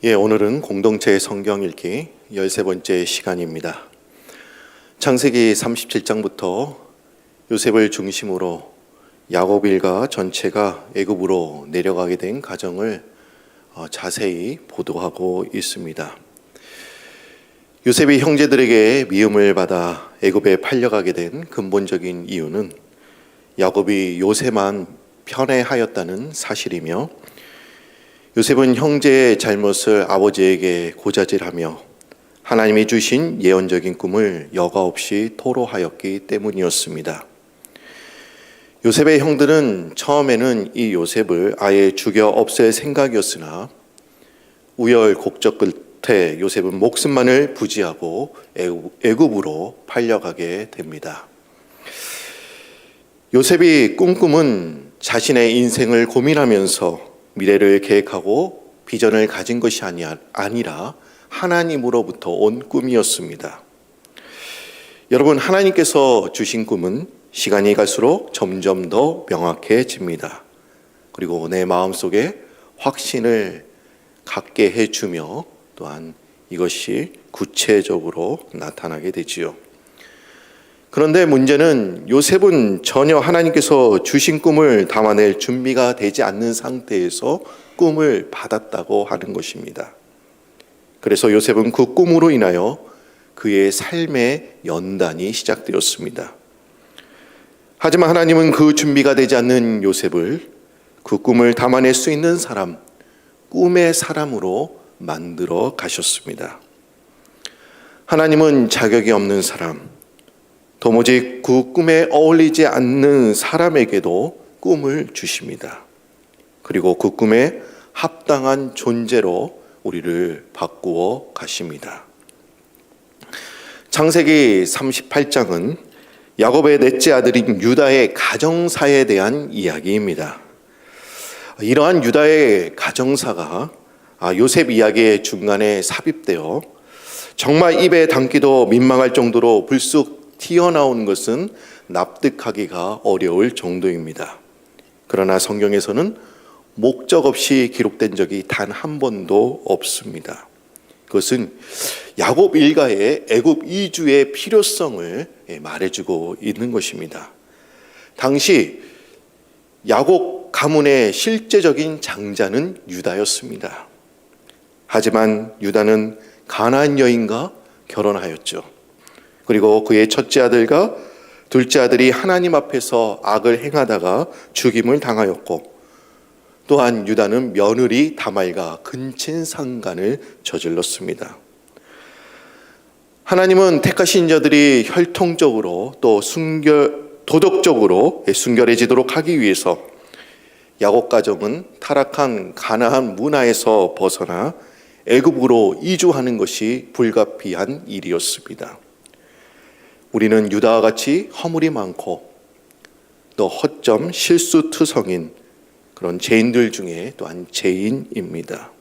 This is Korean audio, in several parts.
오늘은 공동체 성경 읽기 13번째 시간입니다. 창세기 37장부터 요셉을 중심으로 야곱 일가 전체가 애굽으로 내려가게 된 과정을 자세히 보도하고 있습니다. 요셉이 형제들에게 미움을 받아 애굽에 팔려가게 된 근본적인 이유는 야곱이 요셉만 편애하였다는 사실이며, 요셉은 형제의 잘못을 아버지에게 고자질하며 하나님이 주신 예언적인 꿈을 여과 없이 토로하였기 때문이었습니다. 요셉의 형들은 처음에는 이 요셉을 아예 죽여 없앨 생각이었으나 우열곡절 끝에 요셉은 목숨만을 부지하고 애굽으로 팔려가게 됩니다. 요셉이 꿈꾸은 자신의 인생을 고민하면서 미래를 계획하고 비전을 가진 것이 아니라 하나님으로부터 온 꿈이었습니다. 여러분, 하나님께서 주신 꿈은 시간이 갈수록 점점 더 명확해집니다. 그리고 내 마음속에 확신을 갖게 해주며 또한 이것이 구체적으로 나타나게 되지요. 그런데 문제는 요셉은 전혀 하나님께서 주신 꿈을 담아낼 준비가 되지 않는 상태에서 꿈을 받았다고 하는 것입니다. 그래서 요셉은 그 꿈으로 인하여 그의 삶의 연단이 시작되었습니다. 하지만 하나님은 그 준비가 되지 않는 요셉을 그 꿈을 담아낼 수 있는 사람, 꿈의 사람으로 만들어 가셨습니다. 하나님은 자격이 없는 사람, 도무지 그 꿈에 어울리지 않는 사람에게도 꿈을 주십니다. 그리고 그 꿈에 합당한 존재로 우리를 바꾸어 가십니다. 창세기 38장은 야곱의 넷째 아들인 유다의 가정사에 대한 이야기입니다. 이러한 유다의 가정사가 요셉 이야기의 중간에 삽입되어 정말 입에 담기도 민망할 정도로 불쑥 튀어나온 것은 납득하기가 어려울 정도입니다. 그러나 성경에서는 목적 없이 기록된 적이 단 한 번도 없습니다. 그것은 야곱 일가의 애굽 이주의 필요성을 말해주고 있는 것입니다. 당시 야곱 가문의 실제적인 장자는 유다였습니다. 하지만 유다는 가나안 여인과 결혼하였죠. 그리고 그의 첫째 아들과 둘째 아들이 하나님 앞에서 악을 행하다가 죽임을 당하였고, 또한 유다는 며느리 다말과 근친상간을 저질렀습니다. 하나님은 택하신 자들이 혈통적으로 또 도덕적으로 순결해지도록 하기 위해서 야곱 가정은 타락한 가나안 문화에서 벗어나 애굽으로 이주하는 것이 불가피한 일이었습니다. 우리는 유다와 같이 허물이 많고 또 허점, 실수투성인 그런 죄인들 중에 또한 죄인입니다.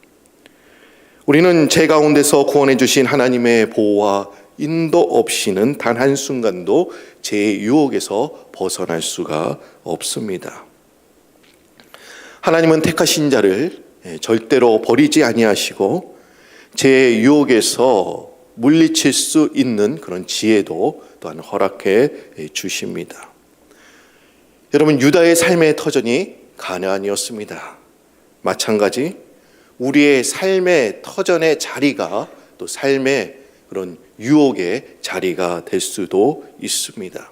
우리는 죄 가운데서 구원해 주신 하나님의 보호와 인도 없이는 단 한순간도 죄의 유혹에서 벗어날 수가 없습니다. 하나님은 택하신 자를 절대로 버리지 아니하시고 죄의 유혹에서 물리칠 수 있는 그런 지혜도 또한 허락해 주십니다. 여러분, 유다의 삶의 터전이 가나안이었습니다. 마찬가지 우리의 삶의 터전의 자리가 또 삶의 그런 유혹의 자리가 될 수도 있습니다.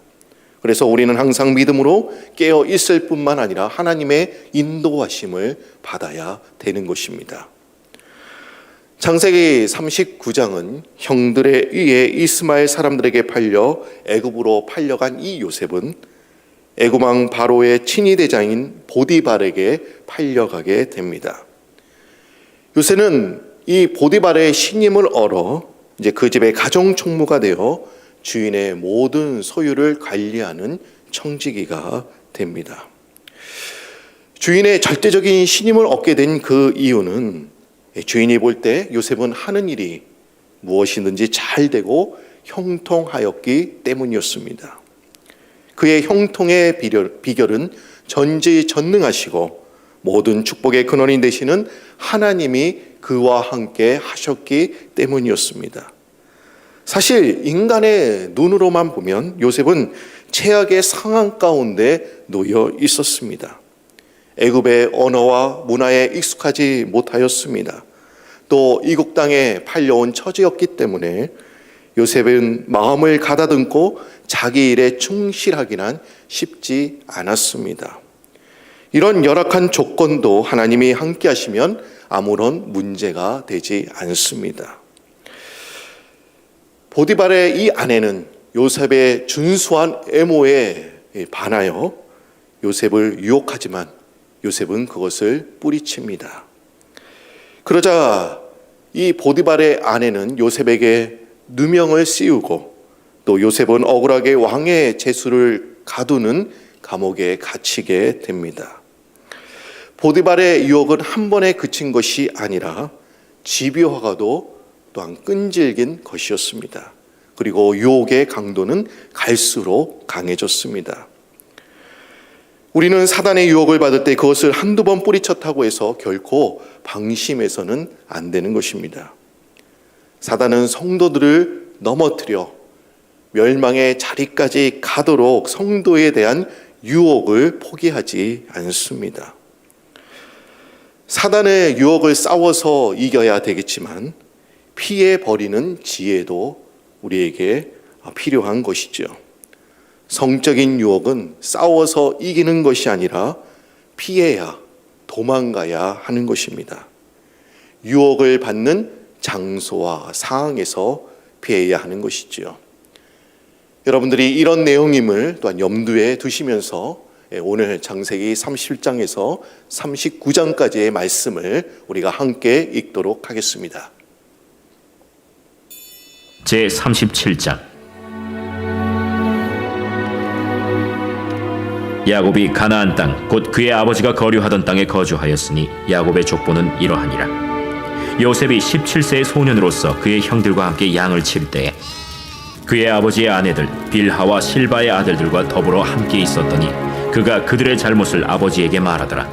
그래서 우리는 항상 믿음으로 깨어 있을 뿐만 아니라 하나님의 인도하심을 받아야 되는 것입니다. 창세기 39장은 형들에 의해 이스마엘 사람들에게 팔려 애굽으로 팔려간 이 요셉은 애굽 왕 바로의 친위 대장인 보디발에게 팔려가게 됩니다. 요셉은 이 보디발의 신임을 얻어 이제 그 집의 가정 총무가 되어 주인의 모든 소유를 관리하는 청지기가 됩니다. 주인의 절대적인 신임을 얻게 된 그 이유는 주인이 볼 때 요셉은 하는 일이 무엇이든지 잘 되고 형통하였기 때문이었습니다. 그의 형통의 비결은 전지전능하시고 모든 축복의 근원이 되시는 하나님이 그와 함께 하셨기 때문이었습니다. 사실 인간의 눈으로만 보면 요셉은 최악의 상황 가운데 놓여 있었습니다. 애굽의 언어와 문화에 익숙하지 못하였습니다. 또 이국 땅에 팔려온 처지였기 때문에 요셉은 마음을 가다듬고 자기 일에 충실하기는 쉽지 않았습니다. 이런 열악한 조건도 하나님이 함께 하시면 아무런 문제가 되지 않습니다. 보디발의 이 아내는 요셉의 준수한 애모에 반하여 요셉을 유혹하지만 요셉은 그것을 뿌리칩니다. 그러자 이 보디발의 아내는 요셉에게 누명을 씌우고 또 요셉은 억울하게 왕의 제수를 가두는 감옥에 갇히게 됩니다. 보디발의 유혹은 한 번에 그친 것이 아니라 집요하고도 또한 끈질긴 것이었습니다. 그리고 유혹의 강도는 갈수록 강해졌습니다. 우리는 사단의 유혹을 받을 때 그것을 한두 번 뿌리쳤다고 해서 결코 방심해서는 안 되는 것입니다. 사단은 성도들을 넘어뜨려 멸망의 자리까지 가도록 성도에 대한 유혹을 포기하지 않습니다. 사단의 유혹을 싸워서 이겨야 되겠지만 피해버리는 지혜도 우리에게 필요한 것이죠. 성적인 유혹은 싸워서 이기는 것이 아니라 피해야 도망가야 하는 것입니다. 유혹을 받는 장소와 상황에서 피해야 하는 것이지요. 여러분들이 이런 내용임을 또한 염두에 두시면서 오늘 창세기 37장에서 39장까지의 말씀을 우리가 함께 읽도록 하겠습니다. 제37장. 야곱이 가나안 땅 곧 그의 아버지가 거류하던 땅에 거주하였으니 야곱의 족보는 이러하니라. 요셉이 17세의 소년으로서 그의 형들과 함께 양을 칠 때에 그의 아버지의 아내들 빌하와 실바의 아들들과 더불어 함께 있었더니 그가 그들의 잘못을 아버지에게 말하더라.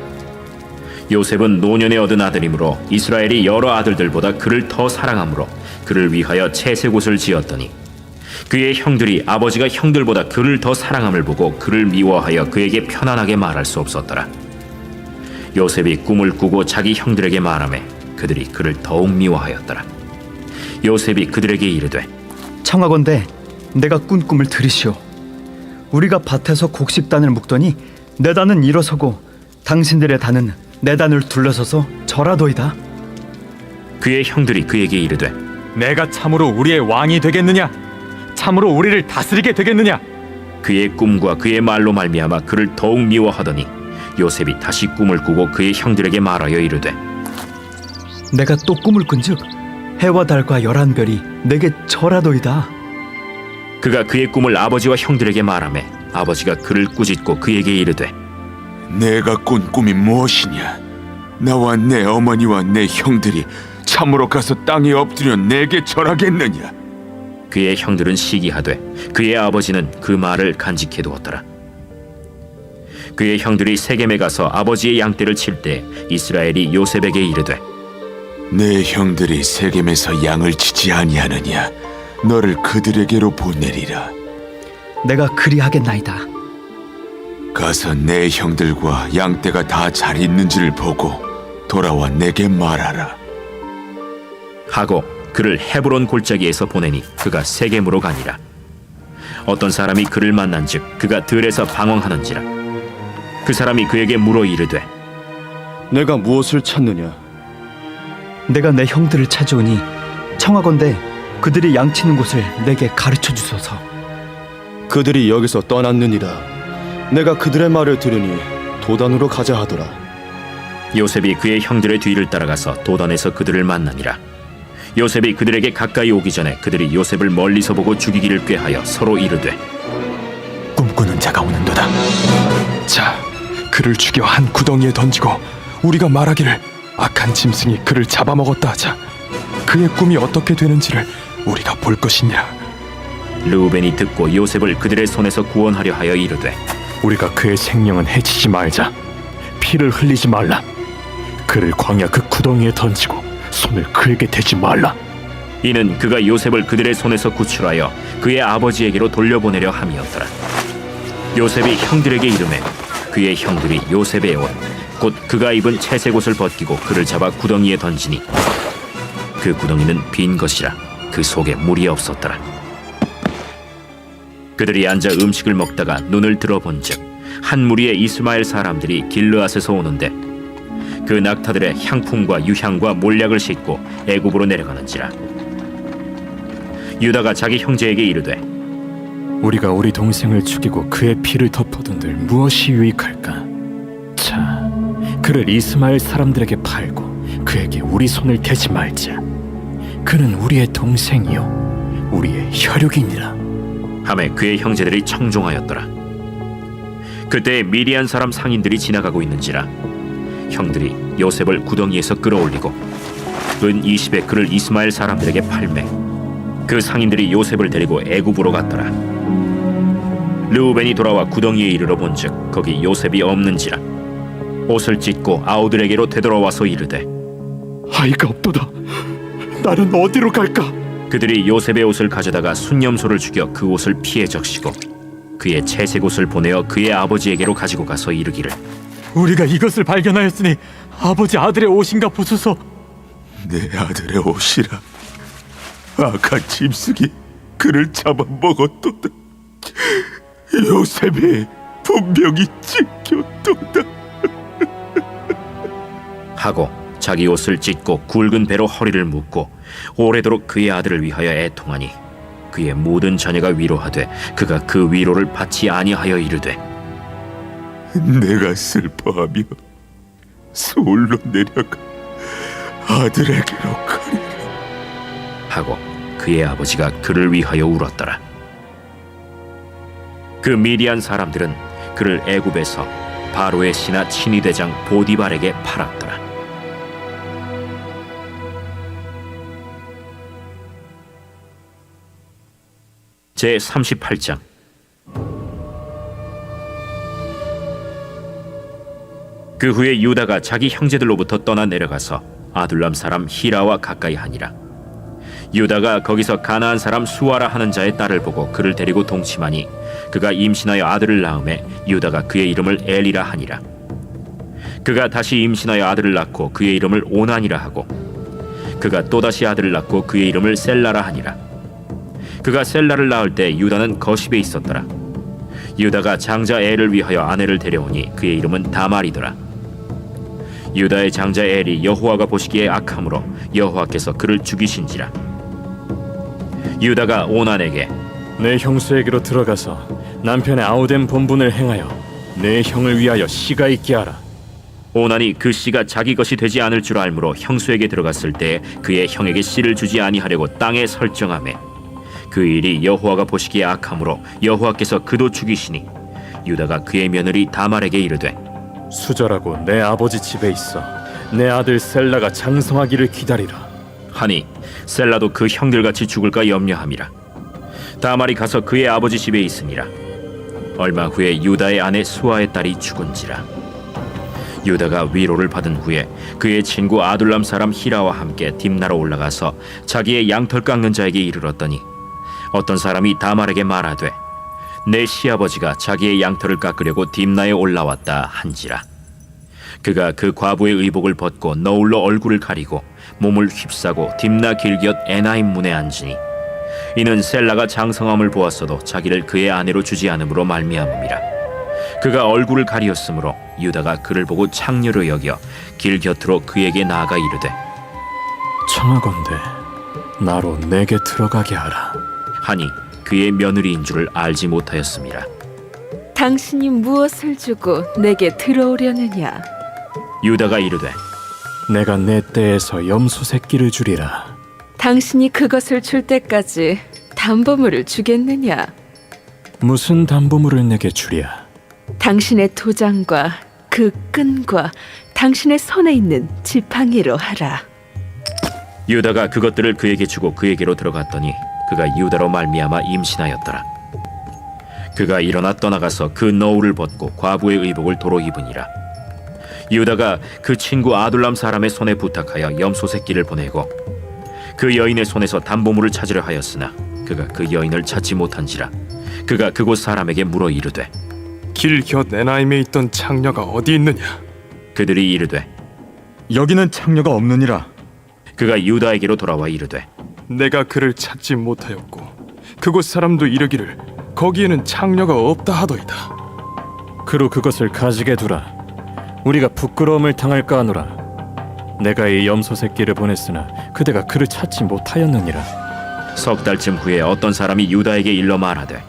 요셉은 노년에 얻은 아들이므로 이스라엘이 여러 아들들보다 그를 더 사랑하므로 그를 위하여 채색옷을 지었더니 그의 형들이 아버지가 형들보다 그를 더 사랑함을 보고 그를 미워하여 그에게 편안하게 말할 수 없었더라. 요셉이 꿈을 꾸고 자기 형들에게 말하매 그들이 그를 더욱 미워하였더라. 요셉이 그들에게 이르되 청하건대 내가 꾼 꿈을 들으시오. 우리가 밭에서 곡식단을 묶더니 내 단은 일어서고 당신들의 단은 내 단을 둘러서서 절하도이다. 그의 형들이 그에게 이르되 내가 참으로 우리의 왕이 되겠느냐? 참으로 우리를 다스리게 되겠느냐? 그의 꿈과 그의 말로 말미암아 그를 더욱 미워하더니 요셉이 다시 꿈을 꾸고 그의 형들에게 말하여 이르되 내가 또 꿈을 꾼즉 해와 달과 11별이 내게 절하도이다. 그가 그의 꿈을 아버지와 형들에게 말하매 아버지가 그를 꾸짖고 그에게 이르되 내가 꾼 꿈이 무엇이냐? 나와 내 어머니와 내 형들이 참으로 가서 땅에 엎드려 내게 절하겠느냐? 그의 형들은 시기하되 그의 아버지는 그 말을 간직해 두었더라. 그의 형들이 세겜에 가서 아버지의 양떼를 칠 때 이스라엘이 요셉에게 이르되 내 형들이 세겜에서 양을 치지 아니하느냐? 너를 그들에게로 보내리라. 내가 그리하겠나이다. 가서 내 형들과 양떼가 다 잘 있는지를 보고 돌아와 내게 말하라. 하고 그를 헤브론 골짜기에서 보내니 그가 세겜으로 가니라. 어떤 사람이 그를 만난즉 그가 들에서 방황하는지라. 그 사람이 그에게 물어 이르되 내가 무엇을 찾느냐? 내가 내 형들을 찾아오니 청하건대 그들이 양치는 곳을 내게 가르쳐 주소서. 그들이 여기서 떠났느니라. 내가 그들의 말을 들으니 도단으로 가자 하더라. 요셉이 그의 형들의 뒤를 따라가서 도단에서 그들을 만나니라. 요셉이 그들에게 가까이 오기 전에 그들이 요셉을 멀리서 보고 죽이기를 꾀하여 서로 이르되 꿈꾸는 자가 오는도다. 자, 그를 죽여 한 구덩이에 던지고 우리가 말하기를 악한 짐승이 그를 잡아먹었다 하자. 그의 꿈이 어떻게 되는지를 우리가 볼 것이니라. 르우벤이 듣고 요셉을 그들의 손에서 구원하려 하여 이르되 우리가 그의 생명은 해치지 말자. 피를 흘리지 말라. 그를 광야 그 구덩이에 던지고 손을 그에게 대지 말라. 이는 그가 요셉을 그들의 손에서 구출하여 그의 아버지에게로 돌려보내려 함이었더라. 요셉이 형들에게 이르매 그의 형들이 요셉의 옷 곧 그가 입은 채색 옷을 벗기고 그를 잡아 구덩이에 던지니 그 구덩이는 빈 것이라 그 속에 물이 없었더라. 그들이 앉아 음식을 먹다가 눈을 들어본즉 한 무리의 이스마엘 사람들이 길르앗에서 오는데 그 낙타들의 향품과 유향과 몰약을 싣고 애굽으로 내려가는지라. 유다가 자기 형제에게 이르되 우리가 우리 동생을 죽이고 그의 피를 덮어둔들 무엇이 유익할까? 자, 그를 이스마엘 사람들에게 팔고 그에게 우리 손을 대지 말자. 그는 우리의 동생이요 우리의 혈육이니라. 하매 그의 형제들이 청종하였더라. 그때 미디안 사람 상인들이 지나가고 있는지라 형들이 요셉을 구덩이에서 끌어올리고 은 20에 그를 이스마엘 사람들에게 팔매 그 상인들이 요셉을 데리고 애굽으로 갔더라. 르우벤이 돌아와 구덩이에 이르러 본즉 거기 요셉이 없는지라 옷을 찢고 아우들에게로 되돌아와서 이르되 아이가 없도다. 나는 어디로 갈까? 그들이 요셉의 옷을 가져다가 순념소를 죽여 그 옷을 피에 적시고 그의 채색 옷을 보내어 그의 아버지에게로 가지고 가서 이르기를 우리가 이것을 발견하였으니 아버지 아들의 옷인가 보소서. 내 아들의 옷이라. 악한 짐승이 그를 잡아먹었도다. 요셉이 분명히 찢겼도다. 하고 자기 옷을 찢고 굵은 배로 허리를 묶고 오래도록 그의 아들을 위하여 애통하니 그의 모든 자녀가 위로하되 그가 그 위로를 받지 아니하여 이르되 내가 슬퍼하며 서울로 내려가 아들에게로 가리라 하고 그의 아버지가 그를 위하여 울었더라. 그 미디안 사람들은 그를 애굽에서 바로의 신하 친위대장 보디발에게 팔았더라. 제 38장. 그 후에 유다가 자기 형제들로부터 떠나 내려가서 아둘람 사람 히라와 가까이 하니라. 유다가 거기서 가나안 사람 수아라 하는 자의 딸을 보고 그를 데리고 동침하니 그가 임신하여 아들을 낳음에 유다가 그의 이름을 엘이라 하니라. 그가 다시 임신하여 아들을 낳고 그의 이름을 오난이라 하고 그가 또다시 아들을 낳고 그의 이름을 셀라라 하니라. 그가 셀라를 낳을 때 유다는 거십에 있었더라. 유다가 장자 엘을 위하여 아내를 데려오니 그의 이름은 다말이더라. 유다의 장자 엘이 여호와가 보시기에 악함으로 여호와께서 그를 죽이신지라. 유다가 오난에게 내 형수에게로 들어가서 남편의 아우된 본분을 행하여 내 형을 위하여 씨가 있게 하라. 오난이 그 씨가 자기 것이 되지 않을 줄 알므로 형수에게 들어갔을 때 그의 형에게 씨를 주지 아니하려고 땅에 설정하매 그 일이 여호와가 보시기에 악함으로 여호와께서 그도 죽이시니 유다가 그의 며느리 다말에게 이르되 수절하고 내 아버지 집에 있어 내 아들 셀라가 장성하기를 기다리라 하니 셀라도 그 형들같이 죽을까 염려함이라. 다말이 가서 그의 아버지 집에 있으니라. 얼마 후에 유다의 아내 수아의 딸이 죽은지라. 유다가 위로를 받은 후에 그의 친구 아둘람 사람 히라와 함께 딥나로 올라가서 자기의 양털 깎는 자에게 이르렀더니 어떤 사람이 다말에게 말하되 내 시아버지가 자기의 양털을 깎으려고 딥나에 올라왔다 한지라. 그가 그 과부의 의복을 벗고 너울로 얼굴을 가리고 몸을 휩싸고 딥나 길곁 에나임 문에 앉으니 이는 셀라가 장성함을 보았어도 자기를 그의 아내로 주지 않음으로 말미암음이라. 그가 얼굴을 가리었으므로 유다가 그를 보고 창녀로 여겨 길 곁으로 그에게 나아가 이르되 청하건대 나로 내게 들어가게 하라 하니 그의 며느리인 줄을 알지 못하였습니다. 당신이 무엇을 주고 내게 들어오려느냐? 유다가 이르되 내가 내 떼에서 염소 새끼를 주리라. 당신이 그것을 줄 때까지 담보물을 주겠느냐? 무슨 담보물을 내게 주랴? 당신의 도장과 그 끈과 당신의 손에 있는 지팡이로 하라. 유다가 그것들을 그에게 주고 그에게로 들어갔더니 그가 유다로 말미암아 임신하였더라. 그가 일어나 떠나가서 그 너울을 벗고 과부의 의복을 도로 입으니라. 유다가 그 친구 아둘람 사람의 손에 부탁하여 염소 새끼를 보내고 그 여인의 손에서 담보물을 찾으려 하였으나 그가 그 여인을 찾지 못한지라 그가 그곳 사람에게 물어 이르되 길 곁 에나임에 있던 창녀가 어디 있느냐? 그들이 이르되 여기는 창녀가 없느니라. 그가 유다에게로 돌아와 이르되 내가 그를 찾지 못하였고 그곳 사람도 이르기를 거기에는 창녀가 없다 하더이다. 그로 그것을 가지게 두라. 우리가 부끄러움을 당할까 하노라. 내가 이 염소 새끼를 보냈으나 그대가 그를 찾지 못하였느니라. 석 달쯤 후에 어떤 사람이 유다에게 일러 말하되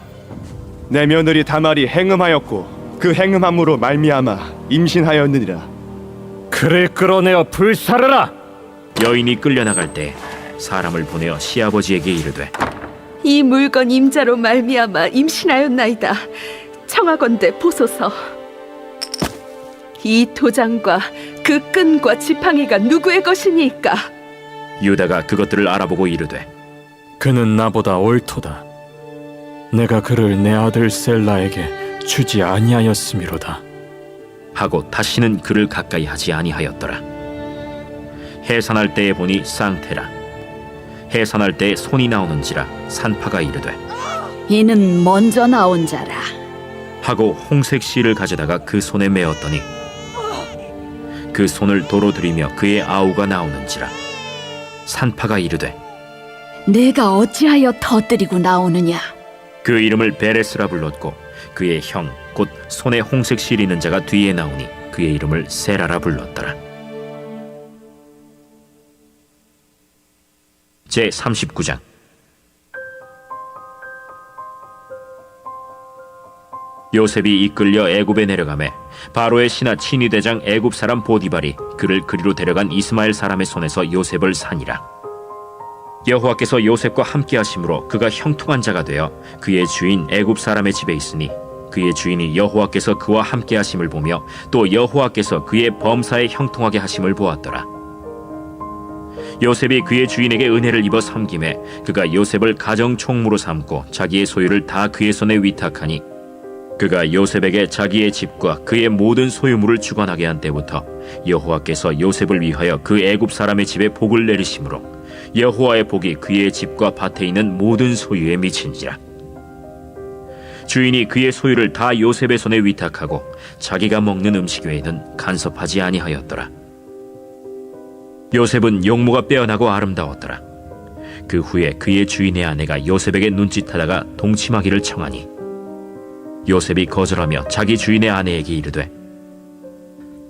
내 며느리 다말이 행음하였고 그 행음함으로 말미암아 임신하였느니라. 그를 끌어내어 불사르라. 여인이 끌려나갈 때 사람을 보내어 시아버지에게 이르되 이 물건 임자로 말미암아 임신하였나이다. 청하건대 보소서. 이 도장과 그 끈과 지팡이가 누구의 것이니까? 유다가 그것들을 알아보고 이르되 그는 나보다 옳도다. 내가 그를 내 아들 셀라에게 주지 아니하였음이로다. 하고 다시는 그를 가까이 하지 아니하였더라. 해산할 때에 보니 쌍태라. 해산할 때에 손이 나오는지라 산파가 이르되 이는 먼저 나온 자라. 하고 홍색 실을 가져다가 그 손에 메었더니 그 손을 도로 들이며 그의 아우가 나오는지라 산파가 이르되 내가 어찌하여 터뜨리고 나오느냐? 그 이름을 베레스라 불렀고 그의 형 곧 손에 홍색 실 있는 자가 뒤에 나오니 그의 이름을 세라라 불렀더라. 제 39장. 요셉이 이끌려 애굽에 내려가매 바로의 신하 친위 대장 애굽 사람 보디발이 그를 그리로 데려간 이스마엘 사람의 손에서 요셉을 산이라. 여호와께서 요셉과 함께 하심으로 그가 형통한 자가 되어 그의 주인 애굽 사람의 집에 있으니 그의 주인이 여호와께서 그와 함께 하심을 보며 또 여호와께서 그의 범사에 형통하게 하심을 보았더라. 요셉이 그의 주인에게 은혜를 입어 섬김에 그가 요셉을 가정 총무로 삼고 자기의 소유를 다 그의 손에 위탁하니 그가 요셉에게 자기의 집과 그의 모든 소유물을 주관하게 한 때부터 여호와께서 요셉을 위하여 그 애굽 사람의 집에 복을 내리심으로 여호와의 복이 그의 집과 밭에 있는 모든 소유에 미친지라. 주인이 그의 소유를 다 요셉의 손에 위탁하고 자기가 먹는 음식 외에는 간섭하지 아니하였더라. 요셉은 용모가 빼어나고 아름다웠더라. 그 후에 그의 주인의 아내가 요셉에게 눈짓하다가 동침하기를 청하니 요셉이 거절하며 자기 주인의 아내에게 이르되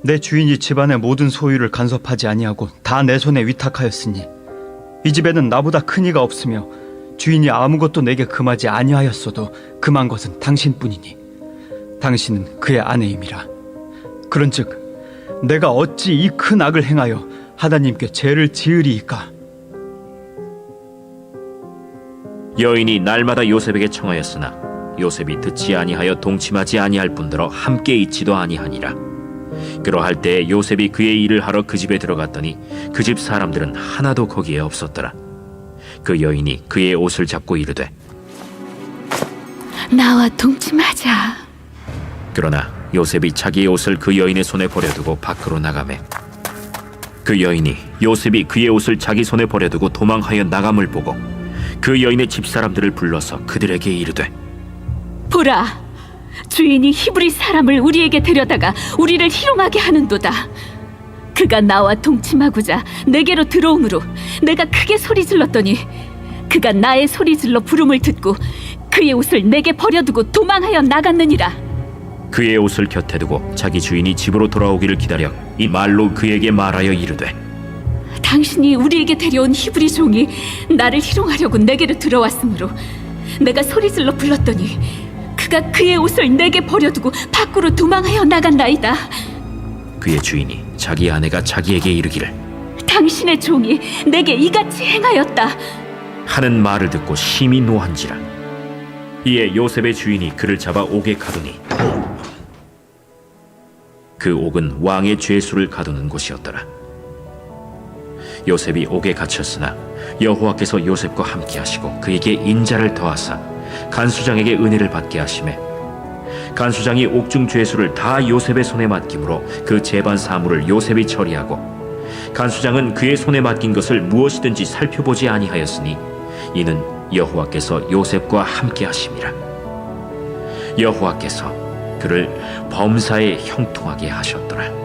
내 주인이 집안의 모든 소유를 간섭하지 아니하고 다 내 손에 위탁하였으니 이 집에는 나보다 큰 이가 없으며 주인이 아무것도 내게 금하지 아니하였어도 금한 것은 당신뿐이니 당신은 그의 아내임이라. 그런즉 내가 어찌 이 큰 악을 행하여 하나님께 죄를 지으리이까? 여인이 날마다 요셉에게 청하였으나 요셉이 듣지 아니하여 동침하지 아니할 뿐더러 함께 있지도 아니하니라. 그러할 때에 요셉이 그의 일을 하러 그 집에 들어갔더니 그 집 사람들은 하나도 거기에 없었더라. 그 여인이 그의 옷을 잡고 이르되 나와 동침하자. 그러나 요셉이 자기의 옷을 그 여인의 손에 버려두고 밖으로 나가매 그 여인이 요셉이 그의 옷을 자기 손에 버려두고 도망하여 나감을 보고 그 여인의 집사람들을 불러서 그들에게 이르되 보라, 주인이 히브리 사람을 우리에게 데려다가 우리를 희롱하게 하는도다. 그가 나와 동침하고자 내게로 들어오므로 내가 크게 소리 질렀더니 그가 나의 소리 질러 부름을 듣고 그의 옷을 내게 버려두고 도망하여 나갔느니라. 그의 옷을 곁에 두고 자기 주인이 집으로 돌아오기를 기다려 이 말로 그에게 말하여 이르되 당신이 우리에게 데려온 히브리 종이 나를 희롱하려고 내게로 들어왔으므로 내가 소리 질러 불렀더니 그가 그의 옷을 내게 버려두고 밖으로 도망하여 나간다이다. 그의 주인이 자기 아내가 자기에게 이르기를 당신의 종이 내게 이같이 행하였다 하는 말을 듣고 심히 노한지라. 이에 요셉의 주인이 그를 잡아 옥에 가두니 그 옥은 왕의 죄수를 가두는 곳이었더라. 요셉이 옥에 갇혔으나 여호와께서 요셉과 함께 하시고 그에게 인자를 더하사 간수장에게 은혜를 받게 하시매 간수장이 옥중 죄수를 다 요셉의 손에 맡김으로 그 재반 사물을 요셉이 처리하고 간수장은 그의 손에 맡긴 것을 무엇이든지 살펴보지 아니하였으니 이는 여호와께서 요셉과 함께 하심이라. 여호와께서 그를 범사에 형통하게 하셨더라.